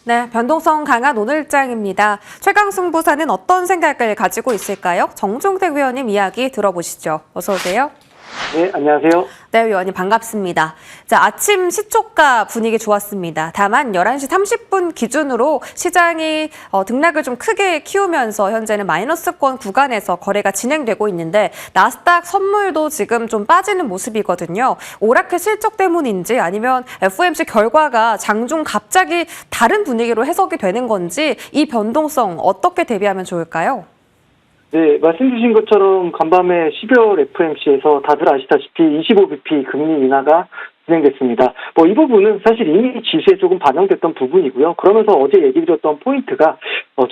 네, 변동성 강한 오늘장입니다. 최강 승부사는 어떤 생각을 가지고 있을까요? 정종택 위원님 이야기 들어보시죠. 어서 오세요. 네, 안녕하세요. 네, 위원님 반갑습니다. 자, 아침 시초가 분위기 좋았습니다. 다만 11시 30분 기준으로 시장이 등락을 좀 크게 키우면서 현재는 마이너스권 구간에서 거래가 진행되고 있는데 나스닥 선물도 지금 좀 빠지는 모습이거든요. 오라클 실적 때문인지 아니면 FOMC 결과가 장중 갑자기 다른 분위기로 해석이 되는 건지 이 변동성 어떻게 대비하면 좋을까요? 네, 말씀 주신 것처럼 간밤에 12월 FOMC에서 다들 아시다시피 25bp 금리 인하가 진행됐습니다. 이 부분은 사실 이미 지수에 조금 반영됐던 부분이고요. 그러면서 어제 얘기 드렸던 포인트가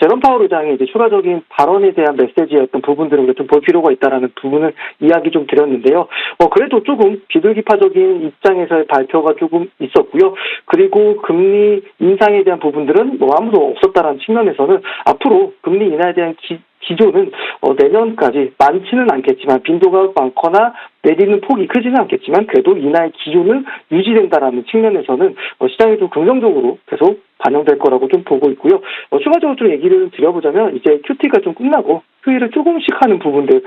제롬 파월 의장의 이제 추가적인 발언에 대한 메시지였던 부분들을 좀 볼 필요가 있다라는 부분을 이야기 좀 드렸는데요. 그래도 조금 비둘기파적인 입장에서의 발표가 조금 있었고요. 그리고 금리 인상에 대한 부분들은 아무도 없었다라는 측면에서는 앞으로 금리 인하에 대한 기조는 내년까지 많지는 않겠지만 빈도가 많거나 내리는 폭이 크지는 않겠지만 그래도 인하의 기조는 유지된다라는 측면에서는 시장이 좀 긍정적으로 계속 반영될 거라고 좀 보고 있고요. 추가적으로 좀 얘기를 드려보자면 이제 QT가 좀 끝나고 휴일을 조금씩 하는 부분들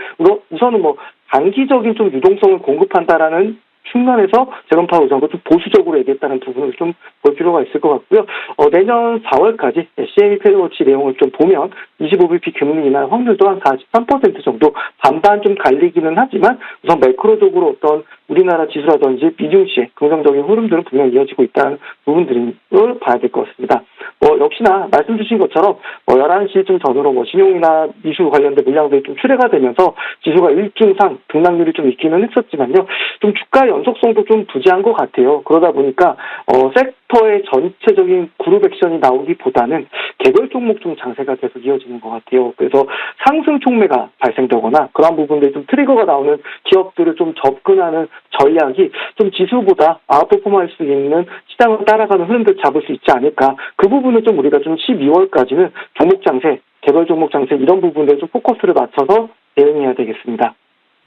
우선은 단기적인 좀 유동성을 공급한다라는 측면에서 제롬 파월 의장도 좀 보수적으로 얘기했다는 부분을 좀 볼 필요가 있을 것 같고요. 내년 4월까지 CME 패드워치 내용을 좀 보면 25bp 금리 인하 확률도 한 43% 정도 반반 좀 갈리기는 하지만 우선 매크로적으로 어떤 우리나라 지수라든지 미증시의 긍정적인 흐름들은 분명히 이어지고 있다는 부분들을 봐야 될 것 같습니다. 역시나 말씀 주신 것처럼 11시쯤 전후로 신용이나 미수 관련된 물량들이 좀 출회가 되면서 지수가 일중상 등락률이 좀 있기는 했었지만요. 좀 주가 연속성도 좀 부재한 것 같아요. 그러다 보니까 섹터의 전체적인 그룹 액션이 나오기보다는 개별 종목 중 장세가 계속 이어지는 것 같아요. 그래서 상승 촉매가 발생되거나 그런 부분들이 좀 트리거가 나오는 기업들을 좀 접근하는 전략이 좀 지수보다 아웃퍼폼할 수 있는 시장을 따라가는 흐름들 잡을 수 있지 않을까. 그 부분은 좀 우리가 좀 12월까지는 종목 장세, 개별 종목 장세 이런 부분들에 좀 포커스를 맞춰서 대응해야 되겠습니다.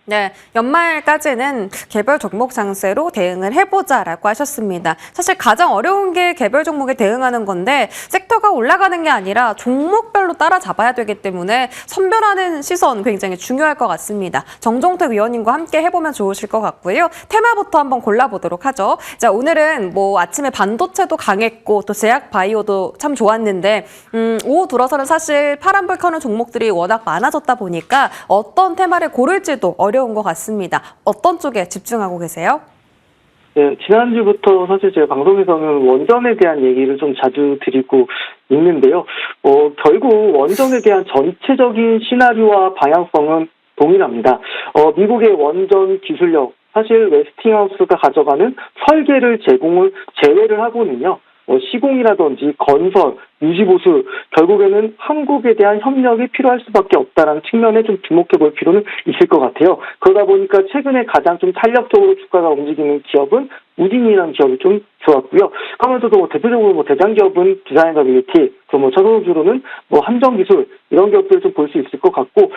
네, 연말까지는 개별 종목 장세로 대응을 해보자라고 하셨습니다. 사실 가장 어려운 게 개별 종목에 대응하는 건데 섹터가 올라가는 게 아니라 종목별로 따라잡아야 되기 때문에 선별하는 시선 굉장히 중요할 것 같습니다. 정종택 위원님과 함께 해보면 좋으실 것 같고요. 테마부터 한번 골라보도록 하죠. 자, 오늘은 아침에 반도체도 강했고 또 제약 바이오도 참 좋았는데 오후 들어서는 사실 파란불 켜는 종목들이 워낙 많아졌다 보니까 어떤 테마를 고를지도 어려운 것 같습니다. 어떤 쪽에 집중하고 계세요? 네, 지난주부터 사실 제가 방송에서는 원전에 대한 얘기를 좀 자주 드리고 있는데요. 결국 원전에 대한 전체적인 시나리오와 방향성은 동일합니다. 미국의 원전 기술력, 사실 웨스팅하우스가 가져가는 설계를 제외를 하고는요. 시공이라든지 건설, 유지보수 결국에는 한국에 대한 협력이 필요할 수밖에 없다라는 측면에 좀 주목해 볼 필요는 있을 것 같아요. 그러다 보니까 최근에 가장 좀 탄력적으로 주가가 움직이는 기업은 우진이라는 기업이 좀 좋았고요. 그러면서도 대표적으로 대장 기업은 디자인더빌리티, 차선주로는 함정기술 이런 기업들을 좀 볼 수 있을 것 같고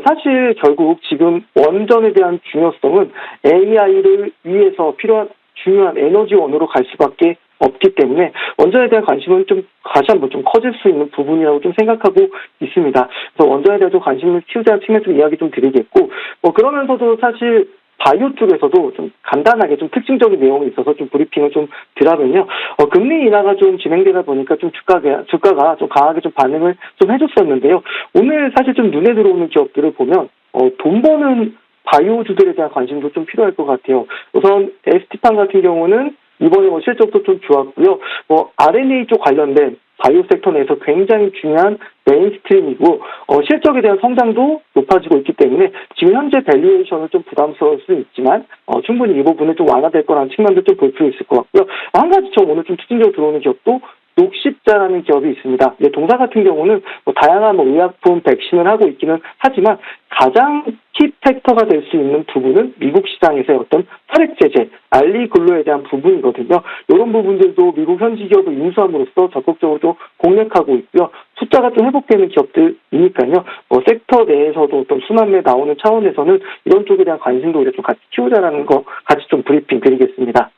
사실 결국 지금 원전에 대한 중요성은 AI를 위해서 필요한 중요한 에너지원으로 갈 수밖에 없기 때문에 원전에 대한 관심은 좀 다시 한번 좀 커질 수 있는 부분이라고 좀 생각하고 있습니다. 그래서 원전에 대해서 관심을 키우자는 측면에서 이야기 좀 드리겠고 그러면서도 사실 바이오 쪽에서도 좀 간단하게 좀 특징적인 내용이 있어서 좀 브리핑을 좀 드리면요. 금리 인하가 좀 진행되다 보니까 좀 주가가 좀 강하게 좀 반응을 좀 해줬었는데요. 오늘 사실 좀 눈에 들어오는 기업들을 보면 돈 버는 바이오주들에 대한 관심도 좀 필요할 것 같아요. 우선 ST판 같은 경우는 이번에 실적도 좀 좋았고요. RNA 쪽 관련된 바이오 섹터 내에서 굉장히 중요한 메인스트림이고 실적에 대한 성장도 높아지고 있기 때문에 지금 현재 밸류에이션은 좀 부담스러울 수 있지만 충분히 이 부분은 좀 완화될 거라는 측면도 좀 볼 필요 있을 것 같고요. 한 가지 오늘 좀 특징적으로 들어오는 기업도 녹십자라는 기업이 있습니다. 동사 같은 경우는 다양한 의약품, 백신을 하고 있기는 하지만 가장 키 팩터가 될 수 있는 부분은 미국 시장에서의 어떤 혈액 제재, 알리글로에 대한 부분이거든요. 이런 부분들도 미국 현지 기업을 인수함으로써 적극적으로 좀 공략하고 있고요. 숫자가 좀 회복되는 기업들이니까요. 섹터 내에서도 어떤 순환매 나오는 차원에서는 이런 쪽에 대한 관심도 오히려 좀 같이 키우자라는 거 같이 좀 브리핑 드리겠습니다.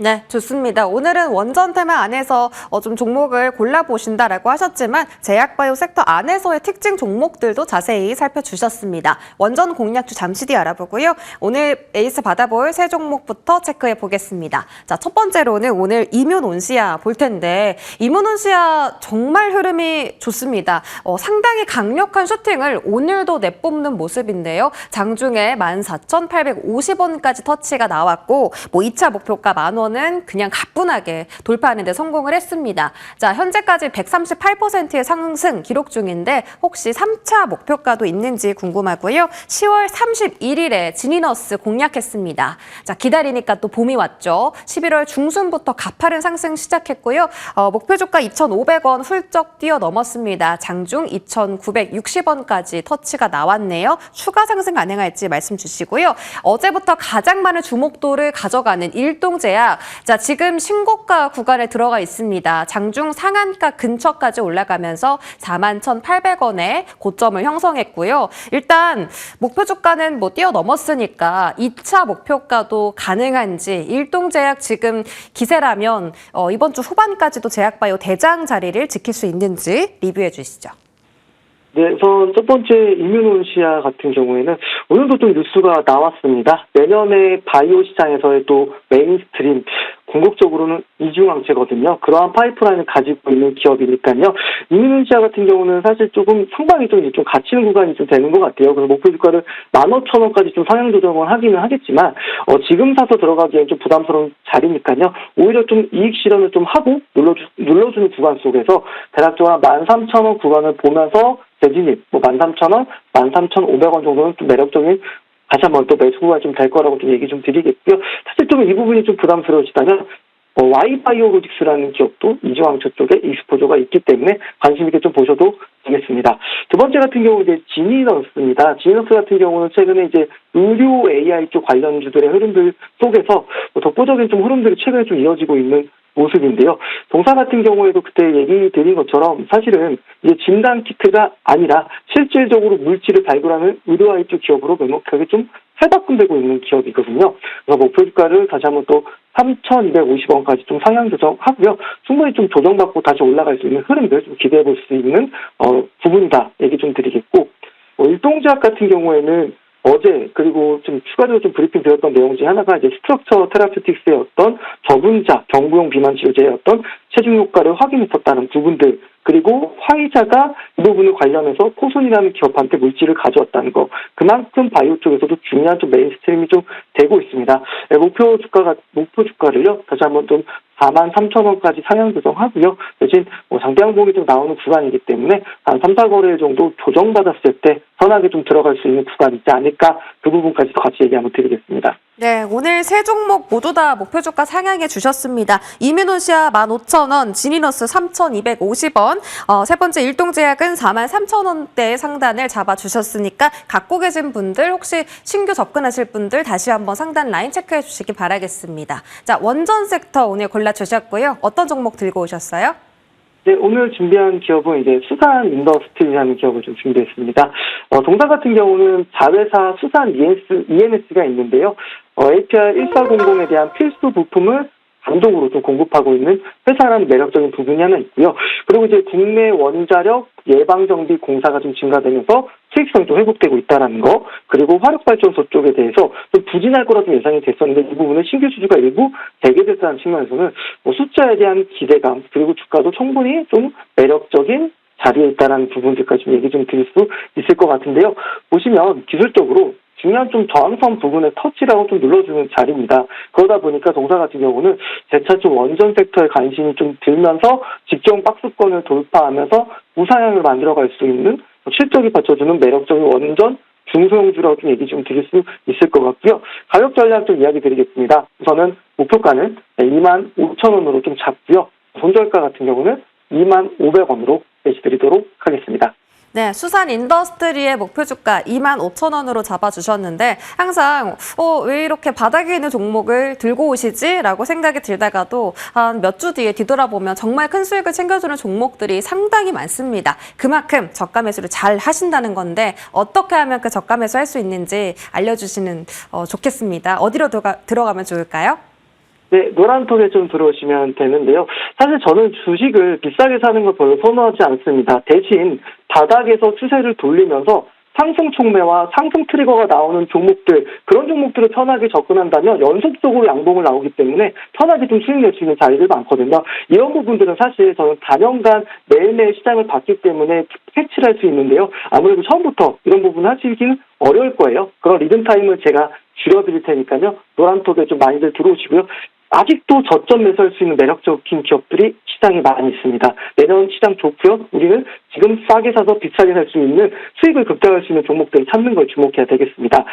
네, 좋습니다. 오늘은 원전 테마 안에서 좀 종목을 골라보신다라고 하셨지만 제약바이오 섹터 안에서의 특징 종목들도 자세히 살펴주셨습니다. 원전 공략주 잠시 뒤 알아보고요. 오늘 에이스 받아볼 세 종목부터 체크해 보겠습니다. 자, 첫 번째로는 오늘 이뮨온시아 볼 텐데 이뮨온시아 정말 흐름이 좋습니다. 상당히 강력한 슈팅을 오늘도 내뿜는 모습인데요. 장중에 14,850원까지 터치가 나왔고 2차 목표가 10,000원 는 그냥 가뿐하게 돌파하는 데 성공을 했습니다. 자, 현재까지 138%의 상승 기록 중인데 혹시 3차 목표가도 있는지 궁금하고요. 10월 31일에 지니너스 공략했습니다. 자, 기다리니까 또 봄이 왔죠. 11월 중순부터 가파른 상승 시작했고요. 목표 주가 2,500원 훌쩍 뛰어넘었습니다. 장중 2,960원까지 터치가 나왔네요. 추가 상승 가능할지 말씀 주시고요. 어제부터 가장 많은 주목도를 가져가는 일동제약. 자, 지금 신고가 구간에 들어가 있습니다. 장중 상한가 근처까지 올라가면서 41,800원에 고점을 형성했고요. 일단 목표 주가는 뛰어넘었으니까 2차 목표가도 가능한지 일동제약 지금 기세라면 이번 주 후반까지도 제약바이오 대장 자리를 지킬 수 있는지 리뷰해 주시죠. 네, 우선 첫 번째 이뮨온시아 같은 경우에는 오늘도 좀 뉴스가 나왔습니다. 내년에 바이오 시장에서의 또 메인스트림, 궁극적으로는 이중항체거든요. 그러한 파이프라인을 가지고 있는 기업이니까요. 이뮨온시아 같은 경우는 사실 조금 상방이 좀 갇히는 구간이 좀 되는 것 같아요. 그래서 목표 주가를 15,000원까지 좀 상향 조정을 하기는 하겠지만 지금 사서 들어가기엔 좀 부담스러운 자리니까요. 오히려 좀 이익 실현을 좀 하고 눌러주는 구간 속에서 대략적으로 13,000원 구간을 보면서 재진입, 13,000원, 13,500원 정도는 좀 매력적인 다시 한번 또 매수가 좀 될 거라고 좀 얘기 좀 드리겠고요. 사실 좀 이 부분이 좀 부담스러우시다면 Y바이오로직스라는 기업도 이중항체 쪽에 익스포저가 있기 때문에 관심 있게 좀 보셔도 되겠습니다. 두 번째 같은 경우는 이제 지니너스입니다. 지니너스 같은 경우는 최근에 이제 의료 AI 쪽 관련주들의 흐름들 속에서 독보적인 좀 흐름들이 최근에 좀 이어지고 있는 모습인데요. 동사 같은 경우에도 그때 얘기 드린 것처럼 사실은 이제 진단 키트가 아니라 실질적으로 물질을 발굴하는 의료 IT 기업으로 명목하게 좀 탈바꿈되고 있는 기업이거든요. 그래서 목표 주가를 다시 한번 또 3,250원까지 좀 상향 조정하고요. 충분히 좀 조정받고 다시 올라갈 수 있는 흐름들 좀 기대해 볼 수 있는 부분이다 얘기 좀 드리겠고, 일동제약 같은 경우에는 어제 그리고 좀 추가적으로 좀 브리핑 드렸던 내용 중에 하나가 이제 스트럭처 테라피틱스의 어떤 저분자 경부용 비만 치료제의 어떤 체중 효과를 확인했었다는 부분들, 그리고 화이자가 이 부분을 관련해서 포손이라는 기업한테 물질을 가져왔다는 거, 그만큼 바이오 쪽에서도 중요한 좀 메인스트림이 좀 되고 있습니다. 목표 주가를요 다시 한번 좀 43,000원까지 상향 조정하고요. 대신 장대양봉이 좀 나오는 구간이기 때문에 한 3, 4거래 정도 조정받았을 때 선하게 좀 들어갈 수 있는 구간이 있지 않을까, 그 부분까지도 같이 얘기 한번 드리겠습니다. 네, 오늘 세 종목 모두 다 목표 주가 상향해 주셨습니다. 이뮨온시아 15,000원, 지니너스 3,250원, 세 번째 일동제약은 43,000원대 상단을 잡아주셨으니까 갖고 계신 분들 혹시 신규 접근하실 분들 다시 한번 상단 라인 체크해 주시기 바라겠습니다. 자, 원전 섹터 오늘 골라주셨고요. 어떤 종목 들고 오셨어요? 네, 오늘 준비한 기업은 이제 수산 인더스트리라는 기업을 좀 준비했습니다. 동사 같은 경우는 자회사 수산 ENS가 있는데요. APR 1400에 대한 필수 부품을 단독으로 좀 공급하고 있는 회사라는 매력적인 부분이 하나 있고요. 그리고 이제 국내 원자력 예방정비 공사가 좀 증가되면서 수익성이 좀 회복되고 있다는 거, 그리고 화력발전소 쪽에 대해서 좀 부진할 거라 좀 예상이 됐었는데 이 부분은 신규 수주가 일부 재개됐다는 측면에서는 숫자에 대한 기대감, 그리고 주가도 충분히 좀 매력적인 자리에 있다는 부분들까지 좀 얘기 좀 드릴 수 있을 것 같은데요. 보시면 기술적으로 중요한 좀 저항선 부분에 터치라고 좀 눌러주는 자리입니다. 그러다 보니까 동사 같은 경우는 재차 좀 원전 섹터에 관심이 좀 들면서 직전 박스권을 돌파하면서 우상향을 만들어갈 수 있는 실적이 받쳐주는 매력적인 원전 중소형주라고 좀 얘기 좀 드릴 수 있을 것 같고요. 가격 전략 좀 이야기 드리겠습니다. 우선은 목표가는 25,000원으로 좀 잡고요. 손절가 같은 경우는 25,500원으로 매수드리도록 하겠습니다. 네, 수산 인더스트리의 목표 주가 25,000원으로 잡아주셨는데 항상 왜 이렇게 바닥에 있는 종목을 들고 오시지? 라고 생각이 들다가도 한 몇 주 뒤에 뒤돌아보면 정말 큰 수익을 챙겨주는 종목들이 상당히 많습니다. 그만큼 저가 매수를 잘 하신다는 건데 어떻게 하면 그 저가 매수 할 수 있는지 알려주시면 좋겠습니다. 어디로 들어가면 좋을까요? 네, 노란톡에 좀 들어오시면 되는데요. 사실 저는 주식을 비싸게 사는 걸 별로 선호하지 않습니다. 대신 바닥에서 추세를 돌리면서 상승 촉매와 상승 트리거가 나오는 종목들, 그런 종목들을 편하게 접근한다면 연속적으로 양봉을 나오기 때문에 편하게 좀 수익 낼 수 있는 자리들 많거든요. 이런 부분들은 사실 저는 단연간 매일매일 시장을 봤기 때문에 캐치를 할 수 있는데요. 아무래도 처음부터 이런 부분 하시기는 어려울 거예요. 그런 리듬 타임을 제가 줄여드릴 테니까요. 노란톡에 좀 많이들 들어오시고요. 아직도 저점 매수할 수 있는 매력적인 기업들이 시장에 많이 있습니다. 내년 시장 좋고요. 우리는 지금 싸게 사서 비싸게 살 수 있는 수익을 극대화할 수 있는 종목들을 찾는 걸 주목해야 되겠습니다.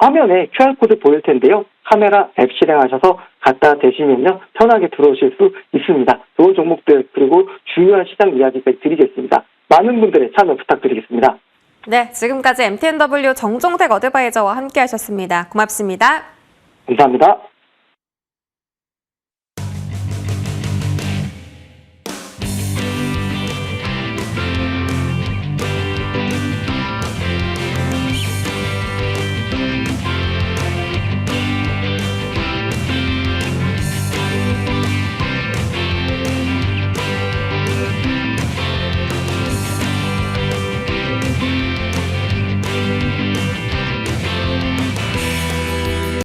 화면에 QR코드 보일 텐데요. 카메라 앱 실행하셔서 갖다 대시면요. 편하게 들어오실 수 있습니다. 좋은 종목들 그리고 중요한 시장 이야기까지 드리겠습니다. 많은 분들의 참여 부탁드리겠습니다. 네, 지금까지 MTNW 정종택 어드바이저와 함께 하셨습니다. 고맙습니다. 감사합니다.